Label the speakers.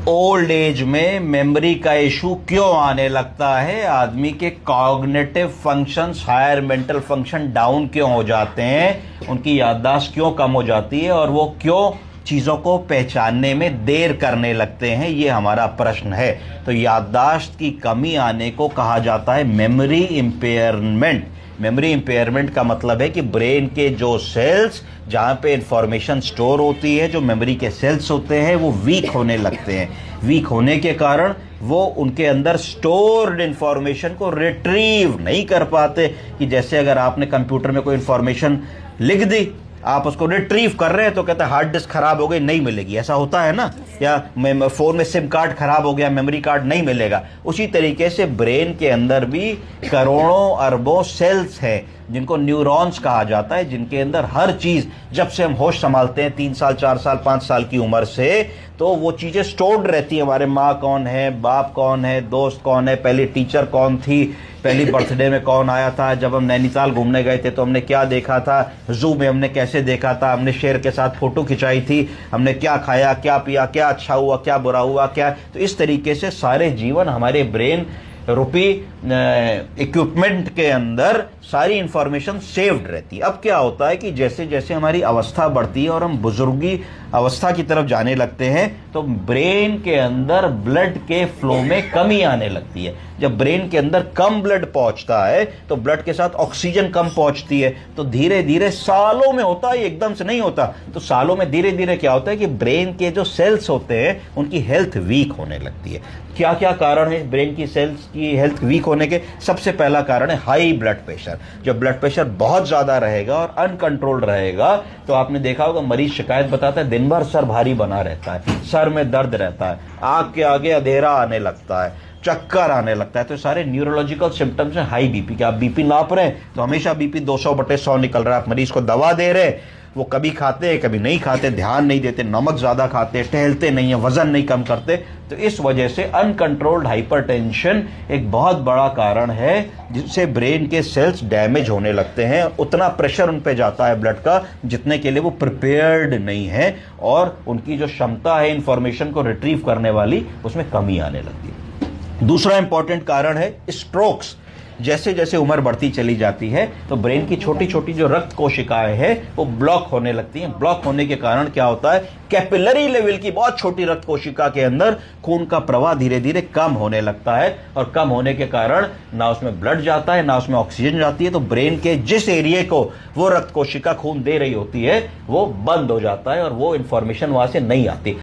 Speaker 1: Old age में memory का issue क्यों आने लगता है, आदमी के cognitive functions, higher mental function down क्यों हो जाते हैं, उनकी याददाश्त क्यों कम हो जाती है और वो क्यों चीज़ों को पहचानने में देर करने लगते हैं, ये हमारा प्रश्न है। तो याददाश्त की कमी आने को कहा जाता है मेमोरी इंपेयरमेंट। मेमोरी इंपेयरमेंट का मतलब है कि ब्रेन के जो सेल्स जहाँ पे इंफॉर्मेशन स्टोर होती है, जो मेमोरी के सेल्स होते हैं, वो वीक होने लगते हैं। वीक होने के कारण वो उनके अंदर स्टोर्ड इंफॉर्मेशन को रिट्रीव नहीं कर पाते। कि जैसे अगर आपने कंप्यूटर में कोई इंफॉर्मेशन लिख दी, आप उसको रिट्रीव कर रहे हैं तो कहते हैं हार्ड डिस्क खराब हो गई, नहीं मिलेगी, ऐसा होता है ना। या फोन में सिम कार्ड खराब हो गया, मेमोरी कार्ड नहीं मिलेगा। उसी तरीके से ब्रेन के अंदर भी करोड़ों अरबों सेल्स हैं जिनको न्यूरॉन्स कहा जाता है, जिनके अंदर हर चीज, जब से हम होश संभालते हैं 3 साल 4 साल 5 साल की उम्र से, तो वो चीजें स्टोर्ड रहती है। हमारे माँ कौन है, बाप कौन है, दोस्त कौन है, पहली टीचर कौन थी, पहली बर्थडे में कौन आया था, जब हम नैनीताल घूमने गए थे तो हमने क्या देखा था, जू में हमने कैसे देखा था, हमने शेर के साथ फोटो खिंचाई थी, हमने क्या खाया, क्या पिया, क्या अच्छा हुआ, क्या बुरा हुआ, क्या। तो इस तरीके से सारे जीवन हमारे ब्रेन रूपी इक्विपमेंट के अंदर सारी इंफॉर्मेशन सेव्ड रहती है। अब क्या होता है कि जैसे जैसे हमारी अवस्था बढ़ती है और हम बुजुर्गी अवस्था की तरफ जाने लगते हैं, तो ब्रेन के अंदर ब्लड के फ्लो में कमी आने लगती है। जब ब्रेन के अंदर कम ब्लड पहुंचता है तो ब्लड के साथ ऑक्सीजन कम पहुंचती है, तो धीरे धीरे, सालों में होता है, एकदम से नहीं होता, तो सालों में धीरे धीरे क्या होता है कि ब्रेन के जो सेल्स होते हैं उनकी हेल्थ वीक होने लगती है। क्या क्या कारण है ब्रेन की सेल्स की हेल्थ वीक होने के? सबसे पहला कारण है हाई ब्लड प्रेशर। जब ब्लड प्रेशर बहुत ज्यादा रहेगा और अनकंट्रोल्ड रहेगा, तो आपने देखा होगा मरीज शिकायत बताता है दिन भर सर भारी बना रहता है, सर में दर्द रहता है, आंख के आगे अंधेरा आने लगता है, चक्कर आने लगता है। तो सारे न्यूरोलॉजिकल सिम्टम्स हैं हाई बीपी के। आप बीपी नाप रहे हैं तो हमेशा बीपी 200/100 निकल रहा है। आप मरीज को दवा दे रहे हैं, वो कभी खाते हैं कभी नहीं खाते, ध्यान नहीं देते, नमक ज्यादा खाते, टहलते नहीं है, वजन नहीं कम करते। तो इस वजह से अनकंट्रोल्ड हाइपरटेंशन एक बहुत बड़ा कारण है, जिससे ब्रेन के सेल्स डैमेज होने लगते हैं। उतना प्रेशर उन पे जाता है ब्लड का जितने के लिए वो प्रिपेयर्ड नहीं है, और उनकी जो क्षमता है इंफॉर्मेशन को रिट्रीव करने वाली, उसमें कमी आने लगती है। दूसरा इंपॉर्टेंट कारण है स्ट्रोक्स। जैसे जैसे उम्र बढ़ती चली जाती है तो ब्रेन की छोटी छोटी जो रक्त कोशिकाएं हैं वो ब्लॉक होने लगती हैं। ब्लॉक होने के कारण क्या होता है, कैपिलरी लेवल की बहुत छोटी रक्त कोशिका के अंदर खून का प्रवाह धीरे धीरे कम होने लगता है, और कम होने के कारण ना उसमें ब्लड जाता है ना उसमें ऑक्सीजन जाती है। तो ब्रेन के जिस एरिया को वो रक्त कोशिका खून दे रही होती है वो बंद हो जाता है और वो इंफॉर्मेशन वहां से नहीं आती।